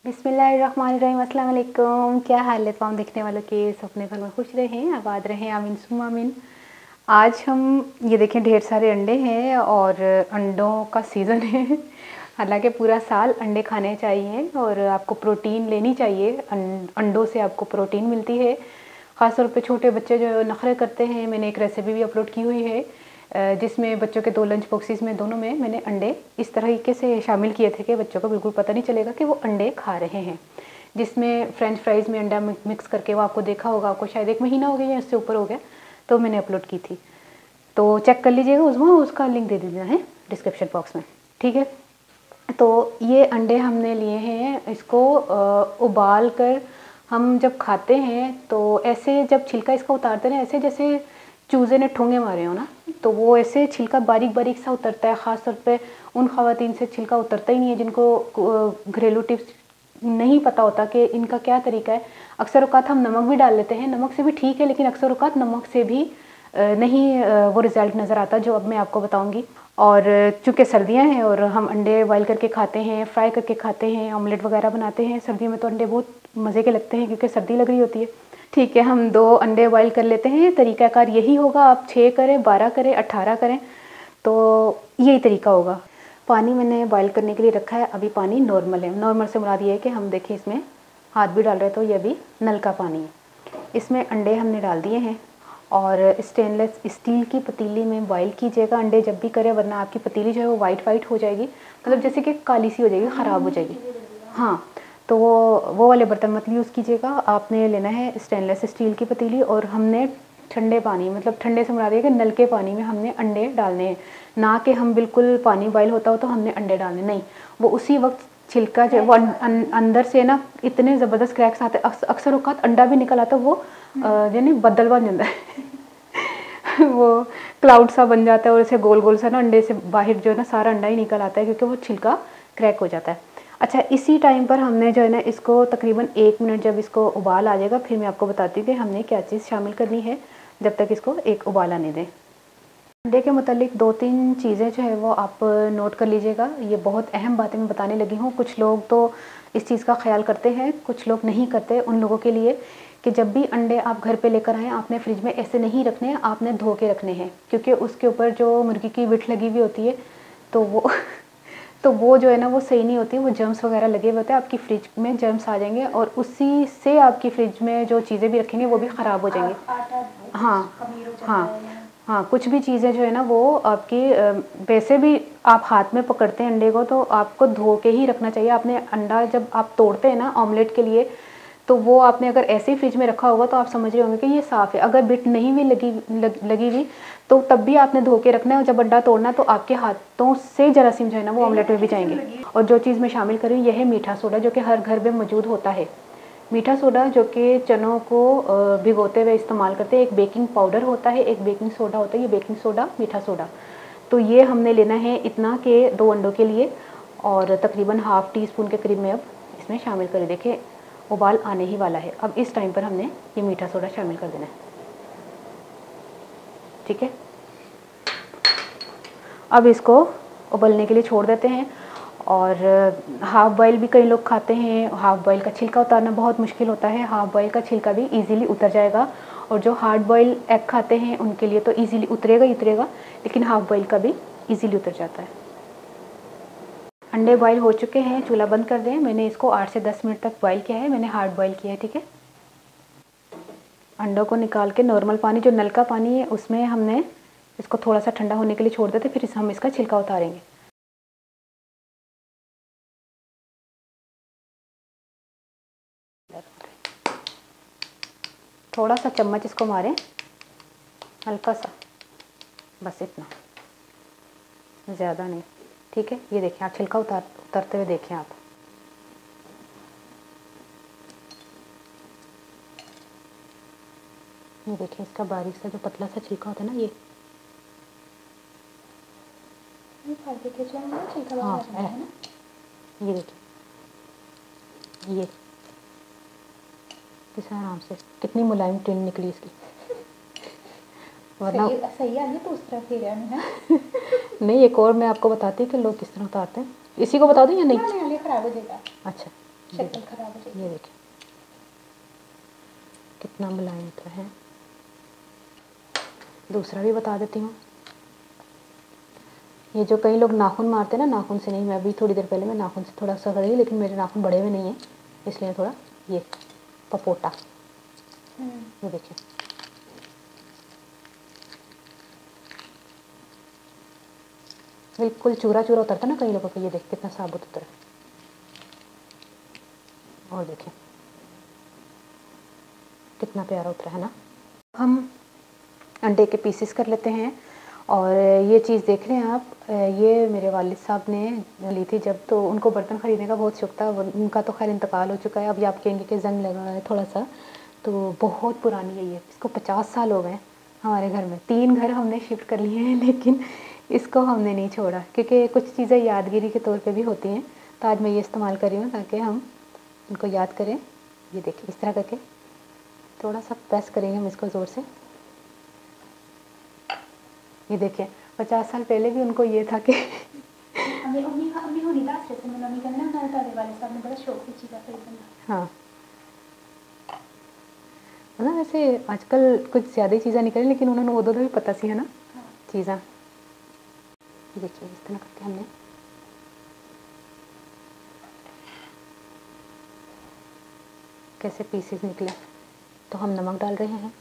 बिस्मिल्लाहिर्रहमानिर्रहीम, अस्सलाम वालेकुम। क्या हाल है तमाम देखने वालों के, सब अपने घर में खुश रहें, आबाद रहें, आमीन सुम्मा आमीन। आज हम ये देखें ढेर सारे अंडे हैं और अंडों का सीज़न है। हालांकि पूरा साल अंडे खाने चाहिए और आपको प्रोटीन लेनी चाहिए। अंडों से आपको प्रोटीन मिलती है। ख़ासतौर पे छोटे बच्चे जो नखरे करते हैं, मैंने एक रेसिपी भी अपलोड की हुई है जिसमें बच्चों के 2 लंच बॉक्सेस में दोनों में मैंने अंडे इस तरीके से शामिल किए थे कि बच्चों को बिल्कुल पता नहीं चलेगा कि वो अंडे खा रहे हैं। जिसमें फ्रेंच फ्राइज़ में अंडा मिक्स करके, वो आपको देखा होगा, आपको शायद 1 महीना हो गया या इससे ऊपर हो गया, तो मैंने अपलोड की थी, तो चेक कर लीजिएगा। उसका लिंक दे दीजिए है डिस्क्रिप्शन बॉक्स में, ठीक है। तो ये अंडे हमने लिए हैं, इसको उबाल कर हम जब खाते हैं तो ऐसे जब छिलका इसका उतारते हैं, ऐसे जैसे चूज़े ने ठोंगे मारे हो ना, तो वो ऐसे छिलका बारीक बारीक सा उतरता है। ख़ास तौर पे उन ख़वातीन से छिलका उतरता ही नहीं है जिनको घरेलू टिप्स नहीं पता होता कि इनका क्या तरीका है। अक्सर औक़ात हम नमक भी डाल लेते हैं, नमक से भी ठीक है, लेकिन अक्सर औक़ात नमक से भी नहीं वो रिज़ल्ट नज़र आता जो अब मैं आपको बताऊँगी। और चूँकि सर्दियाँ हैं और हम अंडे बॉयल करके खाते हैं, फ्राई करके खाते हैं, ऑमलेट वगैरह बनाते हैं। सर्दियों में तो अंडे बहुत मज़े के लगते हैं क्योंकि सर्दी लग रही होती है। ठीक है, हम 2 अंडे बॉयल कर लेते हैं। तरीक़ाकार यही होगा, आप 6 करें, 12 करें, 18 करें, तो यही तरीका होगा। पानी मैंने बॉयल करने के लिए रखा है, अभी पानी नॉर्मल है। नॉर्मल से मुराद ये है कि हम देखिए इसमें हाथ भी डाल रहे हैं तो ये भी नल का पानी है। इसमें अंडे हमने डाल दिए हैं और स्टेनलेस स्टील की पतीली में बॉयल कीजिएगा अंडे जब भी करें, वरना आपकी पतीली जो है वो वाइट हो जाएगी, मतलब जैसे कि काली सी हो जाएगी, ख़राब हो जाएगी। हाँ, तो वो वाले बर्तन मत यूज़ कीजिएगा। आपने लेना है स्टेनलेस स्टील की पतीली और हमने ठंडे पानी, मतलब ठंडे से मुराद है कि नल के पानी में हमने अंडे डालने हैं, ना कि हम बिल्कुल पानी बॉयल होता हो तो हमने अंडे डालने, नहीं। वो उसी वक्त छिलका जो वो अंदर से ना इतने ज़बरदस्त क्रैक्स आते, अक्सर औक़ात अंडा भी निकल आता, वो यानी बदल बन जाता है। वो क्लाउड सा बन जाता है और ऐसे गोल गोल सा ना अंडे से बाहर जो है ना सारा अंडा ही निकल आता है क्योंकि वो छिलका क्रैक हो जाता है। अच्छा, इसी टाइम पर हमने जो है ना इसको तकरीबन 1 मिनट, जब इसको उबाल आ जाएगा फिर मैं आपको बताती हूँ कि हमने क्या चीज़ शामिल करनी है। जब तक इसको एक उबाल आने दें। अंडे के मुतालिक 2-3 चीज़ें जो है वो आप नोट कर लीजिएगा। ये बहुत अहम बातें मैं बताने लगी हूँ। कुछ लोग तो इस चीज़ का ख्याल करते हैं, कुछ लोग नहीं करते। उन लोगों के लिए कि जब भी अंडे आप घर पे लेकर आएँ, आपने फ्रिज में ऐसे नहीं रखने हैं, आपने धो के रखने हैं, क्योंकि उसके ऊपर जो मुर्गी की बिठ लगी हुई होती है तो वो तो वो जो है ना वो सही नहीं होती, वो जर्म्स वगैरह लगे हुए होते हैं, आपकी फ्रिज में जर्म्स आ जाएंगे और उसी से आपकी फ्रिज में जो चीज़ें भी रखेंगे वो भी ख़राब हो जाएंगी। हाँ हाँ हाँ, कुछ भी चीज़ें जो है ना वो आपकी वैसे भी आप हाथ में पकड़ते हैं अंडे को तो आपको धो के ही रखना चाहिए। आपने अंडा जब आप तोड़ते हैं ना ऑमलेट के लिए, तो वो आपने अगर ऐसे ही फ्रिज में रखा होगा तो आप समझ रहे होंगे कि ये साफ़ है। अगर बिट नहीं भी लगी हुई तो तब भी आपने धो के रखना है और जब अंडा तोड़ना है तो आपके हाथों से जरासीम जो है ना वो ऑमलेट में भी जाएंगे। और जो चीज़ मैं शामिल कर रही हूँ यह है मीठा सोडा, जो कि हर घर में मौजूद होता है। मीठा सोडा जो कि चनों को भिगोते हुए इस्तेमाल करते हैं। एक बेकिंग पाउडर होता है, एक बेकिंग सोडा होता है, ये बेकिंग सोडा, मीठा सोडा। तो ये हमने लेना है इतना के 2 अंडों के लिए और तकरीबन ½ टी स्पून के करीब में अब इसमें शामिल करें। देखिए उबाल आने ही वाला है, अब इस टाइम पर हमने ये मीठा सोडा शामिल कर देना है, ठीक है। अब इसको उबलने के लिए छोड़ देते हैं। और हाफ़ बॉयल भी कई लोग खाते हैं। हाफ़ बॉयल का छिलका उतारना बहुत मुश्किल होता है, हाफ़ बॉयल का छिलका भी इजीली उतर जाएगा। और जो हार्ड बॉयल एग खाते हैं उनके लिए तो इजीली उतरेगा ही उतरेगा, लेकिन हाफ़ बॉयल का भी इजीली उतर जाता है। अंडे बॉयल हो चुके हैं, चूल्हा बंद कर दें। मैंने इसको 8 से 10 मिनट तक बॉयल किया है, मैंने हार्ड बॉयल किया है, ठीक है। अंडों को निकाल के नॉर्मल पानी, जो नल का पानी है, उसमें हमने इसको थोड़ा सा ठंडा होने के लिए छोड़ देते, फिर हम इसका छिलका उतारेंगे। थोड़ा सा चम्मच इसको मारें, हल्का सा, बस इतना, ज़्यादा नहीं, ठीक है। ये देखें आप, छिलका उतरते हुए देखें आप। ये देखिए इसका बारीक सा जो पतला सा छिलका होता है ना, ये हाँ है, ये देखिए, ये किस आराम से कितनी मुलायम टिन निकली इसकी, वरना सही है तो उस तरफ ही रहना है। नहीं, एक और मैं आपको बताती कि लोग किस तरह उतारते हैं। इसी को बता दूं या नहीं? खराब हो जाएगा। अच्छा, शक्ल खराब हो जाएगी। ये देखिए कितना मुलायम तो है। दूसरा भी बता देती हूँ। ये जो कई लोग नाखून मारते हैं ना, नाखून से नहीं, मैं अभी थोड़ी देर पहले मैं नाखून से थोड़ा सा करी, लेकिन मेरे नाखून बड़े हुए नहीं हैं, इसलिए थोड़ा ये पपोटा, ये देखिए बिल्कुल चूरा चूरा उतरता ना कई लोगों को, ये देख कितना साबुत उतरा। और देखिए कितना प्यारा उतरा है ना। हम अंडे के पीसेस कर लेते हैं। और ये चीज़ देख रहे हैं आप, ये मेरे वालिद साहब ने ली थी जब, तो उनको बर्तन ख़रीदने का बहुत शौक था। उनका तो खैर इंतकाल हो चुका है, अभी आप कहेंगे कि जंग लगा है थोड़ा सा, तो बहुत पुरानी है ये, इसको 50 साल हो गए हमारे घर में। 3 घर हमने शिफ्ट कर लिए हैं, लेकिन इसको हमने नहीं छोड़ा, क्योंकि कुछ चीज़ें यादगिरी के तौर पे भी होती हैं। तो आज मैं ये इस्तेमाल कर रही हूँ ताकि हम इनको याद करें। ये देखिए इस तरह करके थोड़ा सा प्रेस करेंगे हम इसको ज़ोर से। ये देखिए 50 साल पहले भी उनको ये था कि हाँ ना, वैसे आजकल कुछ ज़्यादा ही चीज़ें निकली, लेकिन उन्होंने उदो भी पता सी है ना चीज़ा। देखिए इस तरह करके हमने कैसे पीसेस निकले। तो हम नमक डाल रहे हैं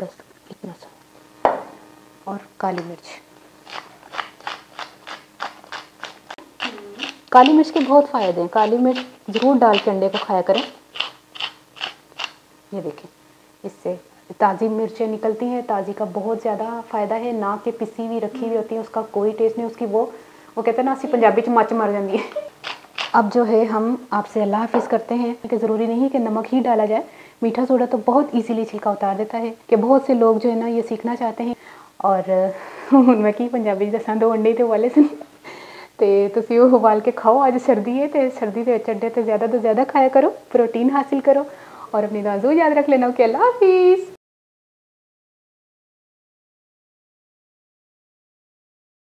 बस इतना सा, और काली मिर्च। काली मिर्च के बहुत फ़ायदे हैं, काली मिर्च ज़रूर डाल के अंडे को खाया करें। ये देखिए इससे ताज़ी मिर्चें निकलती हैं, ताज़ी का बहुत ज़्यादा फ़ायदा है। ना कि पिसी हुई रखी हुई होती है, उसका कोई टेस्ट नहीं, उसकी वो कहते हैं ना, असी पंजाबी च मच मर जाती है। अब जो है हम आपसे अल्लाह हाफिज़ करते हैं कि ज़रूरी नहीं कि नमक ही डाला जाए, मीठा सोडा तो बहुत ईजीली छिलका उतार देता है। कि बहुत से लोग जो है ना ये सीखना चाहते हैं, और मैं की पंजाबी दसा 2 अंडे तो वाले सन, तो तुसी वो उबाल के खाओ। आज सर्दी है, तो सर्दी के अंडे तो ज़्यादा खाया करो, प्रोटीन हासिल करो, और अपनी दुआ याद रख लेना। ओके, अल्लाह हाफिज़।